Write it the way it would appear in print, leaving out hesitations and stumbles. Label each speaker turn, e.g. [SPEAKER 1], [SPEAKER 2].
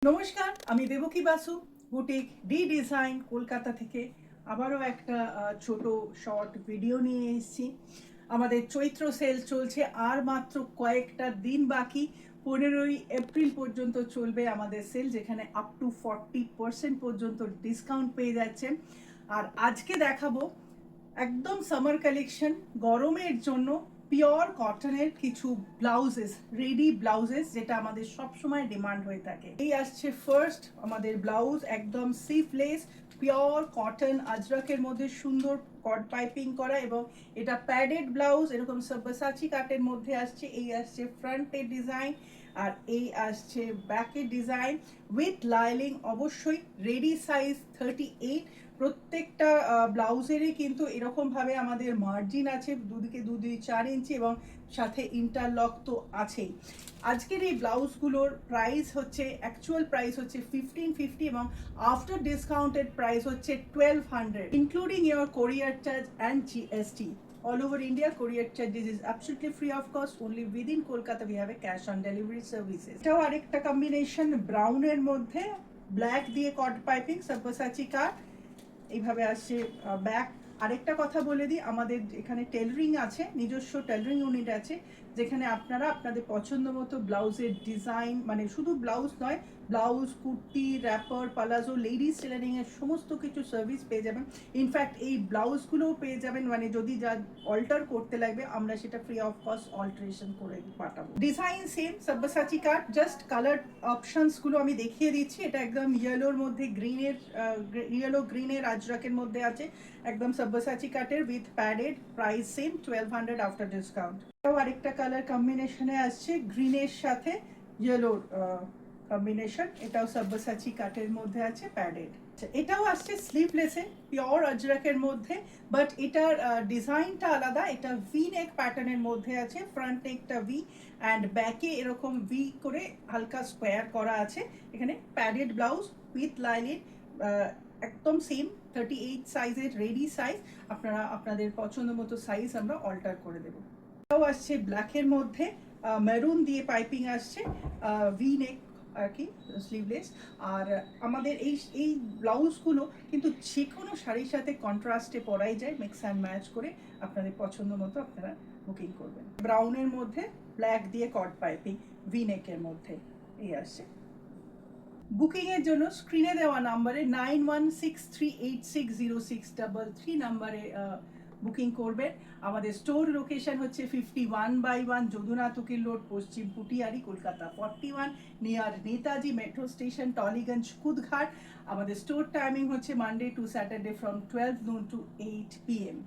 [SPEAKER 1] নমস্কার, আমি Devaki Basu, boutique D design Kolkata থেকে আবারও একটা ছোট শর্ট ভিডিও নিয়ে এসেছি। আমাদের চৈত্র সেল চলছে, আর মাত্র কয়েকটা দিন বাকি। 15ই এপ্রিল পর্যন্ত চলবে আমাদের সেল, যেখানে আপ টু 40% পর্যন্ত ডিসকাউন্ট পেয়ে যাচ্ছেন। আর আজকে দেখাবো একদম সামার কালেকশন, গরমের জন্য পিওর কটনের কিছু ব্লাউজেস, রেডি ব্লাউজেস, যেটা আমাদের সব সময় ডিমান্ড হয়ে থাকে। এই আসছে ফার্স্ট আমাদের ব্লাউজ, একদম সিফলেস পিওর কটন আজরাকের মধ্যে সুন্দর কট পাইপিং করা, এবং এটা প্যাডেড ব্লাউজ, এরকম সব্যাসাচি কাটের মধ্যে আসছে। এই আসছে ফ্রন্টের ডিজাইন, আর এই আসছে ব্যাকের ডিজাইন উইথ লাইলিং, অবশ্যই রেডি সাইজ 38। প্রত্যেকটা ব্লাউজেরই কিন্তু এরকমভাবে আমাদের মার্জিন আছে, দুদিকে 2-4 ইঞ্চি, এবং সাথে ইন্টারলক তো আছেই। আজকের এই ব্লাউজগুলোর প্রাইস হচ্ছে, অ্যাকচুয়াল প্রাইস হচ্ছে 1550, এবং আফটার ডিসকাউন্টেড প্রাইস হচ্ছে 1200, ইনক্লুডিং ইয়োর কোরিয়ার charge and GST. All over India, courier charges is absolutely free of cost. Only within Kolkata we have a cash on delivery services. এটাও আরেকটা combination, ব্রাউনের মধ্যে black দিয়ে কট piping, সব্যাসাচি কাট, এইভাবে আসছে back. আরেকটা কথা বলে দিই, আমাদের এখানে টেলারিং আছে, নিজস্ব টেলারিং ইউনিট আছে, যেখানে আপনারা আপনাদের পছন্দ মতো ব্লাউজের ডিজাইন, মানে শুধু ব্লাউজ নয়, blouse, kurti, wrapper, palazzo, ladies টেলারিংয়ের সমস্ত কিছু সার্ভিস পেয়ে যাবেন। ইনফ্যাক্ট এই ব্লাউজগুলোও পেয়ে যাবেন, মানে যদি যা অল্টার করতে লাগবে আমরা সেটা ফ্রি অফ কস্ট অল্টারেশন করে পাঠাবো। ডিজাইন সেম, সব্যাসাচি কাট, জাস্ট কালার অপশনসগুলো আমি দেখিয়ে দিচ্ছি। এটা একদম ইয়েলোর মধ্যে গ্রিনের, ইয়েলো গ্রিনের আজরাকের মধ্যে আছে, একদম সব্যাসাচি কাটের with padded, price same 1200 after discount. এটাও আরেকটা কালার কম্বিনেশনে আসছে, গ্রিনের সাথে ইয়েলোর কম্বিনেশন, এটাও সব্যাসাচি কাটের মধ্যে আছে, প্যাডেড। এটাও আসছে স্লিভলেসে, পিওর আজরাকের মধ্যে, বাট এটার ডিজাইনটা আলাদা। এটা ভি নেক প্যাটার্নের মধ্যে আছে, ফ্রন্ট নেকটা ভি অ্যান্ড ব্যাকে এরকম ভি করে হালকা স্কোয়ার করা আছে। এখানে প্যাডেড ব্লাউজ উইথ লাইনিং, একদম সেম 38 সাইজের রেডি সাইজ। আপনারা আপনাদের পছন্দ মতো সাইজ আমরা অল্টার করে দেবো। এটাও আসছে ব্ল্যাকের মধ্যে, মেরুন দিয়ে পাইপিং আসছে, ভি নেক আর কি, স্লিভলেস। আর আমাদের এই এই ব্লাউজগুলো কিন্তু যে কোনো শাড়ির সাথে কন্ট্রাস্টে পরাই যায়, মিক্স অ্যান্ড ম্যাচ করে আপনাদের পছন্দ মতো আপনারা বুকিং করবেন। ব্রাউনের মধ্যে ব্ল্যাক দিয়ে কট পাইপিং, ভি নেকের মধ্যে এই আসছে। বুকিংয়ের জন্য স্ক্রিনে দেওয়া নাম্বারে 9163860633 নাম্বারে বুকিং করবেন। আমাদের স্টোর লোকেশন হচ্ছে 51/1 Jadunath Ukil road, Paschim Putiyari, Kolkata 41, near Netaji metro station, Tollygunge, Kudghat. আমাদের স্টোর টাইমিং হচ্ছে Monday to Saturday from 12 noon to 8 PM।